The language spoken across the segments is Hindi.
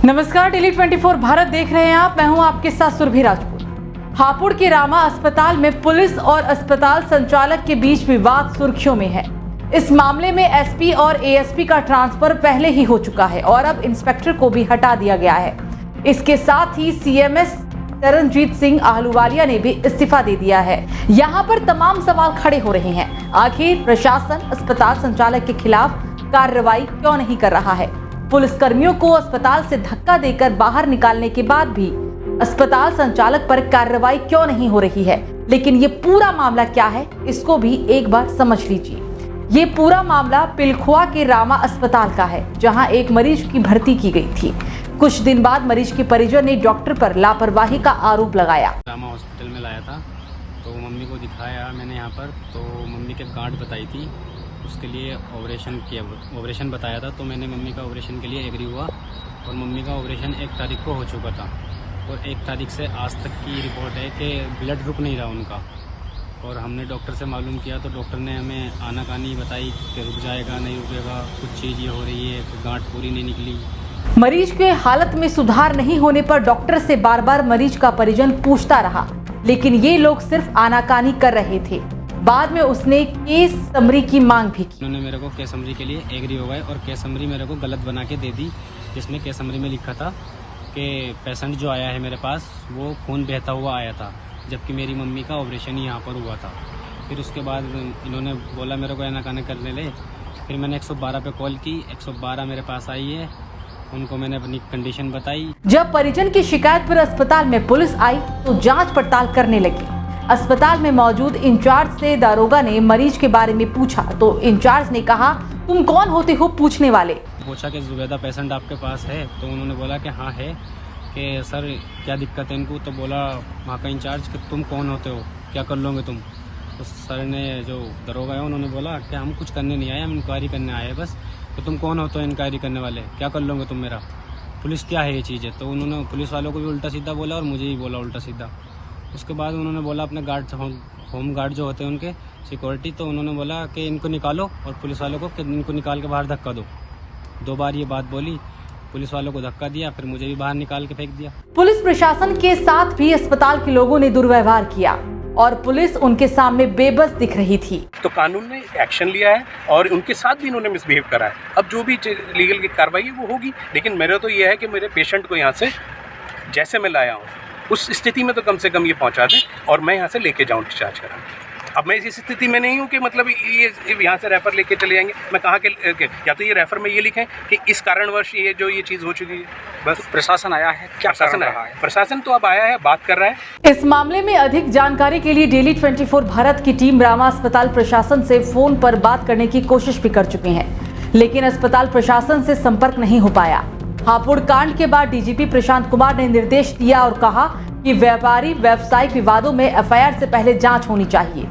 नमस्कार, डेली 24 भारत देख रहे हैं आप। मैं हूं आपके साथ सुरभि राजपूत। हापुड़ के रामा अस्पताल में पुलिस और अस्पताल संचालक के बीच विवाद सुर्खियों में है। इस मामले में एसपी और एएसपी का ट्रांसफर पहले ही हो चुका है और अब इंस्पेक्टर को भी हटा दिया गया है। इसके साथ ही सीएमएस चरणजीत सिंह आहलूवालिया ने भी इस्तीफा दे दिया है। यहाँ पर तमाम सवाल खड़े हो रहे हैं। आखिर प्रशासन अस्पताल संचालक के खिलाफ कार्रवाई क्यों नहीं कर रहा है? पुलिसकर्मियों को अस्पताल से धक्का देकर बाहर निकालने के बाद भी अस्पताल संचालक पर कार्रवाई क्यों नहीं हो रही है? लेकिन ये पूरा मामला क्या है, इसको भी एक बार समझ लीजिए। ये पूरा मामला पिलखुआ के रामा अस्पताल का है, जहां एक मरीज की भर्ती की गई थी। कुछ दिन बाद मरीज के परिजन ने डॉक्टर पर लापरवाही का आरोप लगाया। रामा हॉस्पिटल में लाया था तो मम्मी को दिखाया मैंने यहाँ पर, तो मम्मी के गांठ बताई थी, उसके लिए ऑपरेशन बताया था। तो मैंने मम्मी का ऑपरेशन के लिए एग्री हुआ और मम्मी का ऑपरेशन 1 तारीख को हो चुका था और 1 तारीख से आज तक की रिपोर्ट है कि ब्लड रुक नहीं रहा उनका। और हमने डॉक्टर से मालूम किया तो डॉक्टर ने हमें आनाकानी बताई कि रुक जाएगा, नहीं रुकेगा, कुछ चीज़ ये हो रही है, गांठ पूरी नहीं निकली। मरीज के हालत में सुधार नहीं होने पर डॉक्टर से बार बार मरीज का परिजन पूछता रहा, लेकिन ये लोग सिर्फ आनाकानी कर रहे थे। बाद में उसने केस समरी की मांग भी की। उन्होंने मेरे को केस समरी के लिए एग्री हो गए और केस समरी मेरे को गलत बना के दे दी, जिसमें केस समरी में लिखा था कि पेशेंट जो आया है मेरे पास वो खून बहता हुआ आया था, जबकि मेरी मम्मी का ऑपरेशन ही यहाँ पर हुआ था। फिर उसके बाद इन्होंने बोला मेरे को आनाकानी करने ले। फिर मैंने 112 पे कॉल की, 112 मेरे पास आई है, उनको मैंने अपनी कंडीशन बताई। जब परिजन की शिकायत पर अस्पताल में पुलिस आई तो जांच पड़ताल करने लगी। अस्पताल में मौजूद इंचार्ज से दारोगा ने मरीज के बारे में पूछा तो इंचार्ज ने कहा, तुम कौन होते हो पूछने वाले? पूछा कि जुबैदा पेशेंट आपके पास है? तो उन्होंने बोला कि हाँ है। कि सर क्या दिक्कत है इनको? तो बोला वहाँ का इंचार्ज कि तुम कौन होते हो, क्या कर लोगे तुम? तो सर ने जो दारोगा है उन्होंने बोला कि हम कुछ करने नहीं आए, हम इंक्वायरी करने आए बस। तो तुम कौन होते हो इंक्वायरी करने वाले, क्या कर लोगे तुम मेरा? पुलिस क्या है ये चीज़ है? तो उन्होंने पुलिस वालों को भी उल्टा सीधा बोला और मुझे भी बोला उल्टा सीधा। उसके बाद उन्होंने बोला अपने गार्ड, होम गार्ड जो होते हैं उनके सिक्योरिटी, तो उन्होंने बोला कि इनको निकालो और पुलिस वालों को कि इनको निकाल के बाहर धक्का दो। 2 बार ये बात बोली, पुलिस वालों को धक्का दिया, फिर मुझे भी बाहर निकाल के फेंक दिया। पुलिस प्रशासन के साथ भी अस्पताल के लोगों ने दुर्व्यवहार किया और पुलिस उनके सामने बेबस दिख रही थी। तो कानून ने एक्शन लिया है और उनके साथ भी इन्होंने मिसबिहेव करा है। अब जो भी लीगल की कार्रवाई है वो होगी, लेकिन मेरा तो ये है कि मेरे पेशेंट को यहाँ से जैसे मैं लाया हूँ उस स्थिति में तो कम से कम ये पहुँचा दें और मैं यहाँ से लेके जाऊँ डिस्चार्ज करा। अब मैं इस स्थिति में नहीं हूँ कि मतलब ये यहाँ से रेफर लेके चले जाएंगे। मैं कहाँ के या तो ये रेफर में ये लिखें कि इस कारणवश ये चीज़ हो चुकी है। बस प्रशासन आया है, क्या प्रशासन आया है? प्रशासन तो अब आया है, बात कर रहा है। इस मामले में अधिक जानकारी के लिए डेली 24 भारत की टीम रामा अस्पताल प्रशासन से फोन पर बात करने की कोशिश भी कर चुके हैं, लेकिन अस्पताल प्रशासन से संपर्क नहीं हो पाया। हापुड़ कांड के बाद डीजीपी प्रशांत कुमार ने निर्देश दिया और कहा कि व्यापारी व्यावसायिक विवादों में एफआईआर से पहले जांच होनी चाहिए।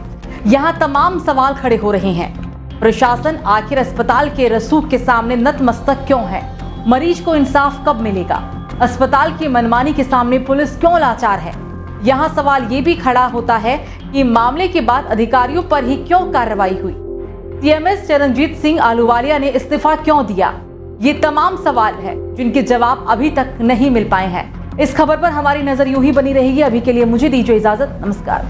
यहाँ तमाम सवाल खड़े हो रहे हैं। प्रशासन आखिर अस्पताल के रसूख के सामने नतमस्तक क्यों है? मरीज को इंसाफ कब मिलेगा? अस्पताल की मनमानी के सामने पुलिस क्यों लाचार है? यहाँ सवाल ये भी खड़ा होता है कि मामले के बाद अधिकारियों पर ही क्यों कार्रवाई हुई? सीएमएस चरणजीत सिंह आहलूवालिया ने इस्तीफा क्यों दिया? ये तमाम सवाल है जिनके जवाब अभी तक नहीं मिल पाए हैं। इस खबर पर हमारी नजर यूं ही बनी रहेगी। अभी के लिए मुझे दीजिए इजाजत। नमस्कार।